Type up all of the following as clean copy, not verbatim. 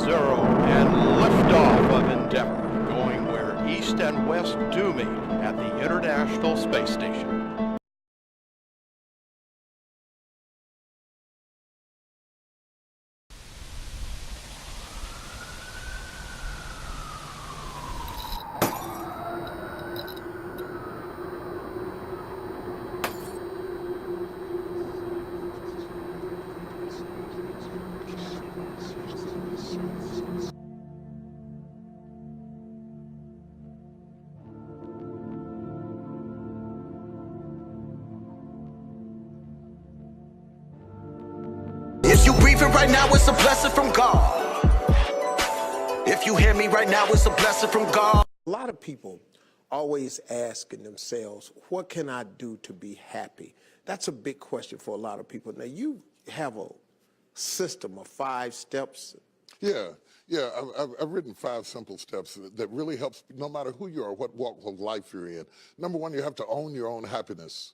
zero, and liftoff of Endeavour, going where East and West do meet at the International Space Station. If you breathing right now, it's a blessing from God. If you hear me right now, it's a blessing from God. A lot of people always asking themselves, what can I do to be happy? That's a big question for a lot of people. Now, you have a system of 5 steps. Yeah. I've written 5 simple steps that really helps no matter who you are, what walk of life you're in. Number 1, you have to own your own happiness.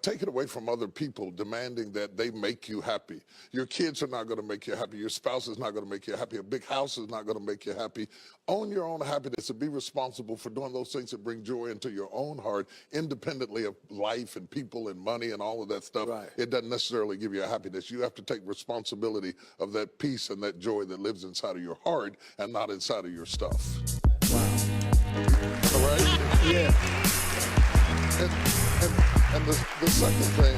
Take it away from other people demanding that they make you happy. Your kids are not going to make you happy. Your spouse is not going to make you happy. A big house is not going to make you happy. Own your own happiness and be responsible for doing those things that bring joy into your own heart, independently of life and people and money and all of that stuff. Right. It doesn't necessarily give you a happiness. You have to take responsibility of that peace and that joy that lives inside of your heart and not inside of your stuff. Wow. All right? Yeah. And the second thing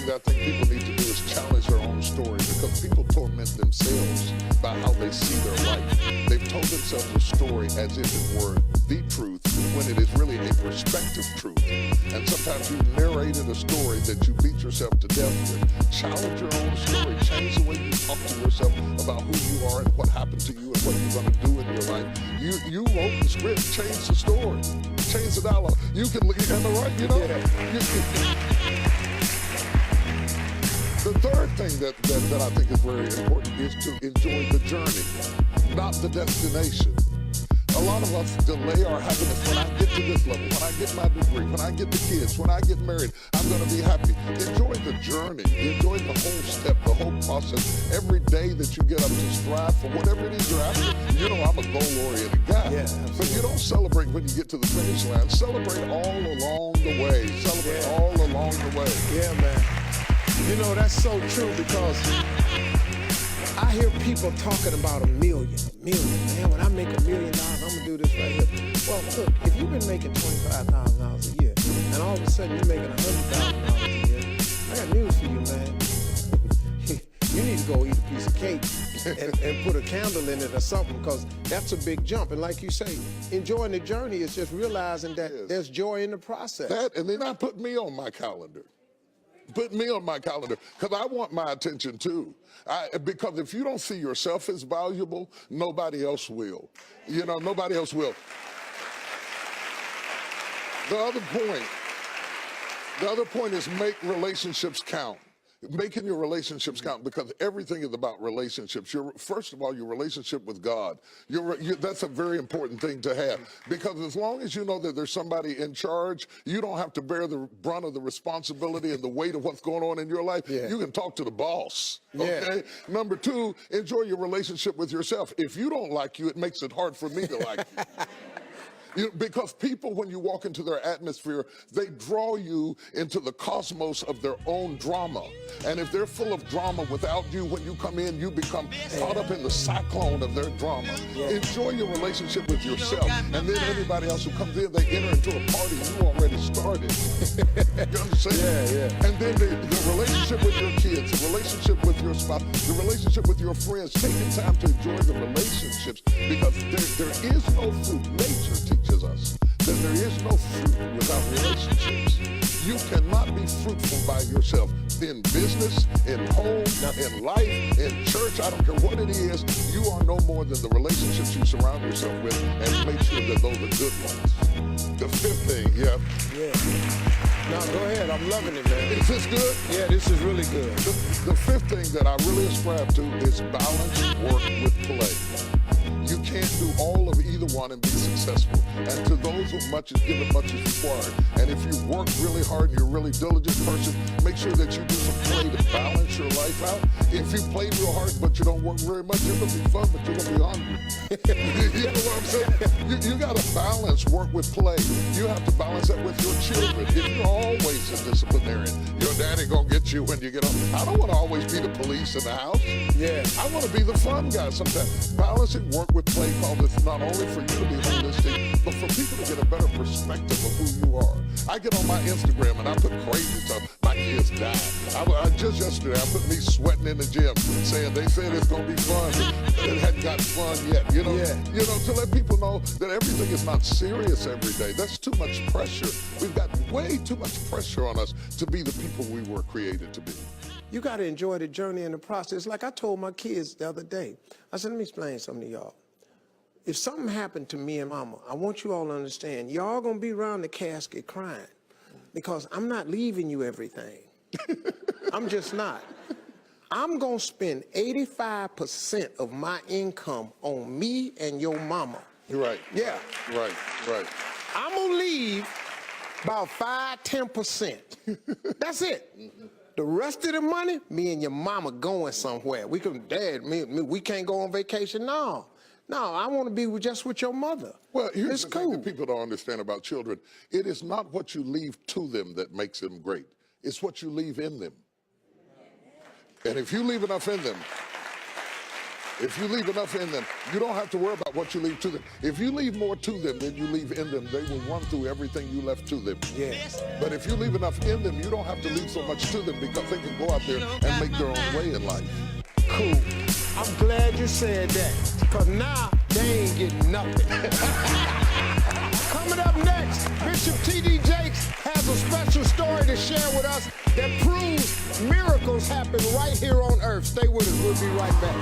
that I think people need to do is challenge their own story, because people torment themselves by how they see their life. They've told themselves a story as if it were the truth, when it is really a perspective truth. And sometimes you've narrated a story that you beat yourself to death with. Challenge your own story. Change the way you talk to yourself about who you are and what happened to you and what you're going to do in your life. You wrote the script. Change the story. Change the dialogue. You can look at the right, you know? Yeah. The third thing that I think is very important is to enjoy the journey, not the destination. A lot of us delay our happiness. When I get to this level, when I get my degree, when I get the kids, when I get married, I'm going to be happy. Enjoy the journey. Enjoy the whole step, the whole process. Every day that you get up to strive for whatever it is you're after. You know, I'm a goal-oriented guy. Yeah, but you don't celebrate when you get to the finish line. Celebrate all along the way. Celebrate all along the way. Yeah, man. You know, that's so true, because I hear people talking about a million, man. When I make $1 million, I'm gonna do this right here. Well, look, if you've been making $25,000 a year, and all of a sudden you're making $100,000 a year, I got news for you, man. You need to go eat a piece of cake and put a candle in it or something, because that's a big jump. And like you say, enjoying the journey is just realizing that there's joy in the process. That, and then I put me on my calendar. Put me on my calendar, because I want my attention too. Because if you don't see yourself as valuable, nobody else will. You know, nobody else will. The other point is make relationships count. Making your relationships count, because everything is about relationships. First of all, your relationship with God. That's a very important thing to have, because as long as you know that there's somebody in charge, you don't have to bear the brunt of the responsibility and the weight of what's going on in your life. Yeah. You can talk to the boss. Okay. Yeah. Number 2, enjoy your relationship with yourself. If you don't like you, it makes it hard for me to like you. Because people, when you walk into their atmosphere, they draw you into the cosmos of their own drama. And if they're full of drama without you, when you come in, you become caught up in the cyclone of their drama. Yeah. Enjoy your relationship with yourself. And then everybody else who comes in, they enter into a party you already started. You understand? Yeah. And then the relationship with your kids, the relationship with your spouse, the relationship with your friends, taking time to enjoy the relationships, because there is no fruit. Nature teaches us that there is no fruit without relationships. You cannot be fruitful by yourself. In business, in home, in life, in church, I don't care what it is, you are no more than the relationships you surround yourself with, and make sure that those are good ones. The 5th thing, Yeah. No, go ahead. I'm loving it, man. Is this good? Yeah, this is really good. The 5th thing that I really ascribe to is balance work with play. You can't do all of either one and be successful. And to those who much is given, much is required. And if you work really hard and you're a really diligent person, make sure that you do some play to balance stress your life out. If you play real hard but you don't work very much, you're gonna be fun, but you're gonna be hungry. You know what I'm saying? You gotta balance work with play. You have to balance that with your children. If you're always a disciplinarian, your daddy gonna get you when you get home. I don't want to always be the police in the house. Yeah. I want to be the fun guy sometimes. Balancing work with play causes not only for you to be holistic, but for people to get a better perspective of who you are. I get on my Instagram and I put crazy stuff. My kids died. Just yesterday, I put me sweating in the gym, saying they said it's gonna be fun. It hadn't got fun yet. You know, to let people know that everything is not serious every day. That's too much pressure. We've got way too much pressure on us to be the people we were created to be. You got to enjoy the journey and the process. Like I told my kids the other day, I said, let me explain something to y'all. If something happened to me and mama, I want you all to understand, y'all gonna be around the casket crying because I'm not leaving you everything. I'm just not. I'm gonna spend 85% of my income on me and your mama. You're right. Yeah. Right. I'm gonna leave about 5–10%. That's it. The rest of the money, me and your mama going somewhere. We can, Dad, we can't go on vacation. No, I want to be just with your mother. Well, here's it's the cool. thing that people don't understand about children. It is not what you leave to them that makes them great. It's what you leave in them. And if you leave enough in them, you don't have to worry about what you leave to them. If you leave more to them than you leave in them, they will run through everything you left to them. Yeah. But if you leave enough in them, you don't have to leave so much to them because they can go out there and make their own way in life. Cool. I'm glad you said that, because now they ain't getting nothing. Coming up next, Bishop T.D. Jakes has a special story to share with us that proves miracles happen right here on earth. Stay with us. We'll be right back.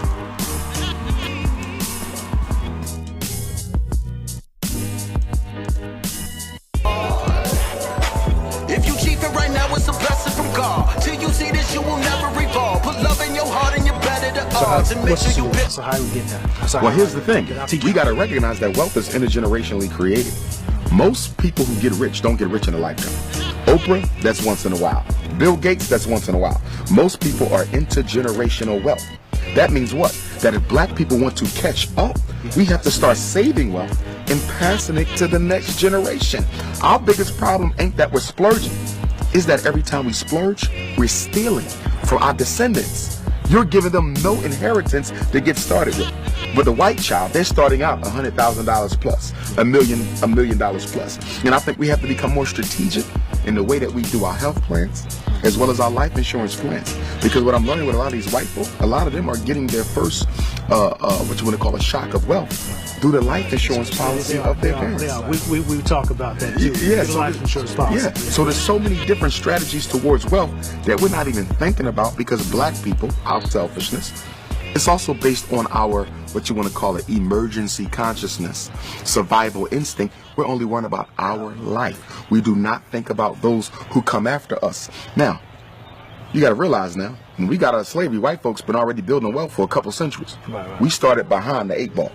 If you cheat right now, it's a blessing from God. Till you see this, you will never revolve. Put love in your heart and you're better to odds. And make sure you pick. So how do we get that? Well, here's the thing. We got to recognize that wealth is intergenerationally created. Most people who get rich don't get rich in a lifetime. Oprah, that's once in a while. Bill Gates, that's once in a while. Most people are intergenerational wealth. That means what? That if black people want to catch up, we have to start saving wealth and passing it to the next generation. Our biggest problem ain't that we're splurging. Is that every time we splurge, we're stealing from our descendants. You're giving them no inheritance to get started with. But the white child, they're starting out $100,000 plus, $1 million plus. And I think we have to become more strategic in the way that we do our health plans, as well as our life insurance plans. Because what I'm learning with a lot of these white folk, a lot of them are getting their first, what you want to call a shock of wealth through the life insurance policy of their parents. Yeah, we talk about that too. Yeah, the life insurance policy. Yeah, so there's so many different strategies towards wealth that we're not even thinking about because black people, our selfishness, it's also based on our, what you want to call it, emergency consciousness, survival instinct. We're only worrying about our life. We do not think about those who come after us. Now, you got to realize now, when we got out of slavery, white folks been already building wealth for a couple centuries. Right. We started behind the 8 ball,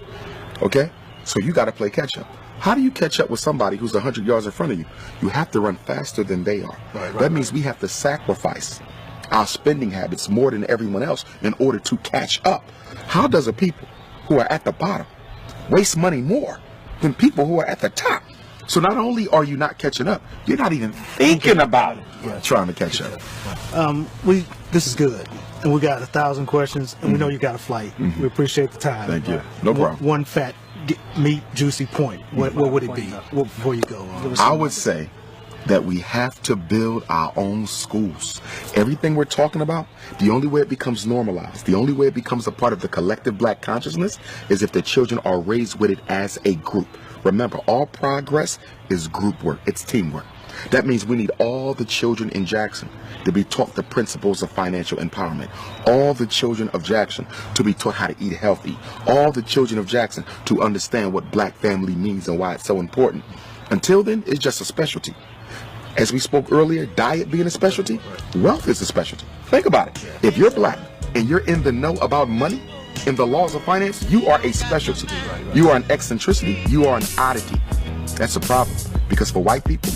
okay? So you got to play catch up. How do you catch up with somebody who's 100 yards in front of you? You have to run faster than they are. That means we have to sacrifice our spending habits more than everyone else in order to catch up. How does a people who are at the bottom waste money more than people who are at the top? So not only are you not catching up, you're not even thinking about it, trying to catch up. This is good, and we got 1,000 questions, and we know you got a flight. We appreciate the time. Thank you. No problem. One fat, meat, juicy point. What would it be before you go? I would say that we have to build our own schools. Everything we're talking about, the only way it becomes normalized, the only way it becomes a part of the collective black consciousness is if the children are raised with it as a group. Remember, all progress is group work. It's teamwork. That means we need all the children in Jackson to be taught the principles of financial empowerment. All the children of Jackson to be taught how to eat healthy. All the children of Jackson to understand what black family means and why it's so important. Until then, it's just a specialty. As we spoke earlier, diet being a specialty, wealth is a specialty. Think about it. If you're black and you're in the know about money and the laws of finance, you are a specialty. You are an eccentricity. You are an oddity. That's a problem. Because for white people,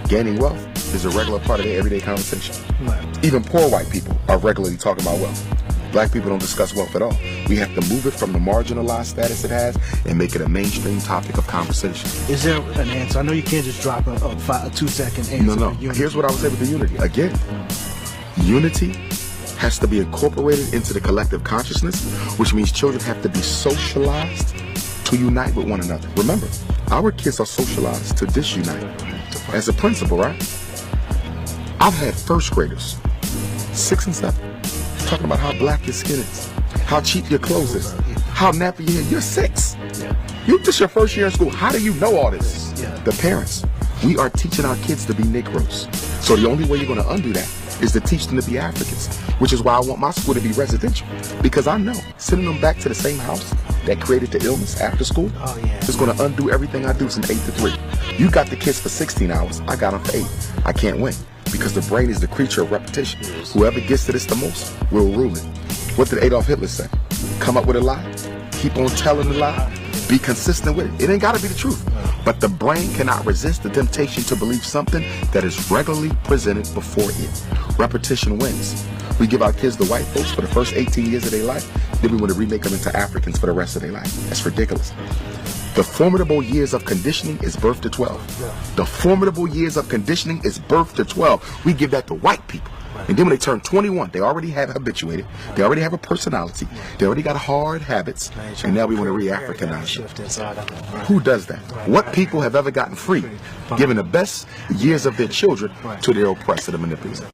gaining wealth is a regular part of their everyday conversation. Right. Even poor white people are regularly talking about wealth. Black people don't discuss wealth at all. We have to move it from the marginalized status it has and make it a mainstream topic of conversation. Is there an answer? I know you can't just drop a 2-second answer. No. Here's what I would say with the unity. Again, unity has to be incorporated into the collective consciousness, which means children have to be socialized to unite with one another. Remember, our kids are socialized to disunite. As a principle, right? I've had first graders, 6 and 7, talking about how black your skin is, how cheap your clothes is, how nappy your hair. You're 6. This your first year in school. How do you know all this? The parents. We are teaching our kids to be Negroes. So the only way you're going to undo that is to teach them to be Africans, which is why I want my school to be residential. Because I know sending them back to the same house that created the illness after school is going to undo everything I do from 8 to 3. You got the kids for 16 hours. I got them for 8. I can't win because the brain is the creature of repetition. Whoever gets to this the most will rule it. What did Adolf Hitler say? Come up with a lie. Keep on telling the lie. Be consistent with it. It ain't got to be the truth. But the brain cannot resist the temptation to believe something that is regularly presented before it. Repetition wins. We give our kids the white folks for the first 18 years of their life, then we want to remake them into Africans for the rest of their life. That's ridiculous. The formidable years of conditioning is birth to 12. The formidable years of conditioning is birth to 12. We give that to white people. And then when they turn 21, they already have habituated. They already have a personality. They already got hard habits. And now we want to re-Africanize them. Who does that? What people have ever gotten free, giving the best years of their children to their oppressor and manipulator?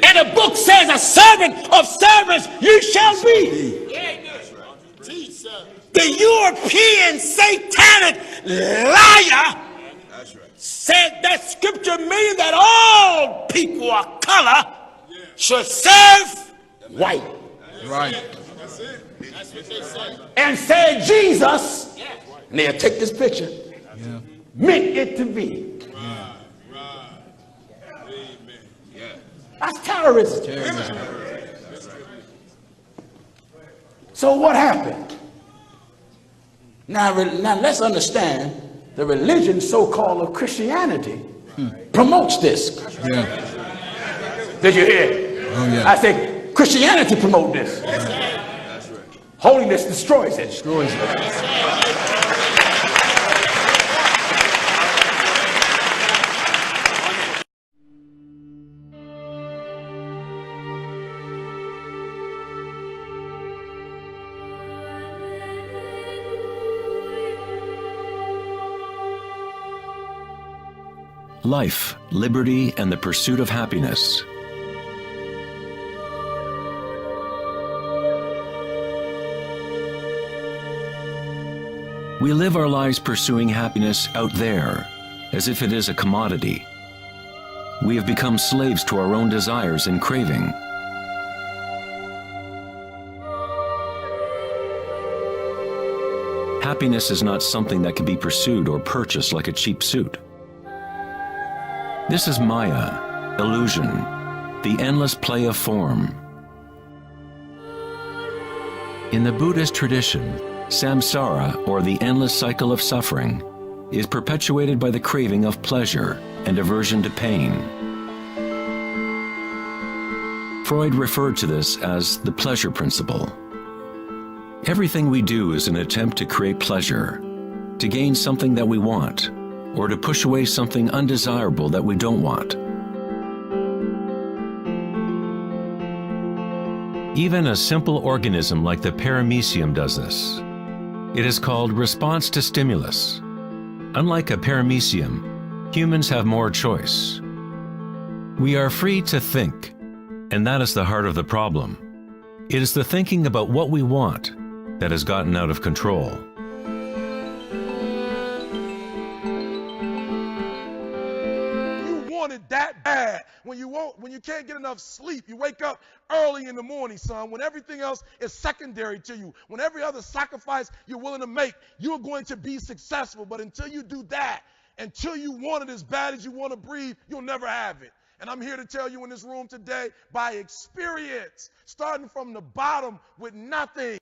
And the book says, a servant of servants you shall be. The European satanic liar said that scripture means that all people of color should serve white. Right. And said Jesus, and they'll take this picture, meant it to be. That's terrorism. So what happened? Now let's understand the religion so-called of Christianity promotes this. Did you hear? Oh, yeah. I think Christianity promotes this. Holiness destroys it. Life, liberty, and the pursuit of happiness. We live our lives pursuing happiness out there, as if it is a commodity. We have become slaves to our own desires and craving. Happiness is not something that can be pursued or purchased like a cheap suit. This is Maya, illusion, the endless play of form. In the Buddhist tradition, samsara, or the endless cycle of suffering, is perpetuated by the craving of pleasure and aversion to pain. Freud referred to this as the pleasure principle. Everything we do is an attempt to create pleasure, to gain something that we want, or to push away something undesirable that we don't want. Even a simple organism like the paramecium does this. It is called response to stimulus. Unlike a paramecium, humans have more choice. We are free to think, and that is the heart of the problem. It is the thinking about what we want that has gotten out of control. That bad when you can't get enough sleep. You wake up early in the morning, son, when everything else is secondary to you, when every other sacrifice you're willing to make, you're going to be successful. But until you do that, until you want it as bad as you want to breathe, you'll never have it. And I'm here to tell you in this room today, by experience, starting from the bottom with nothing,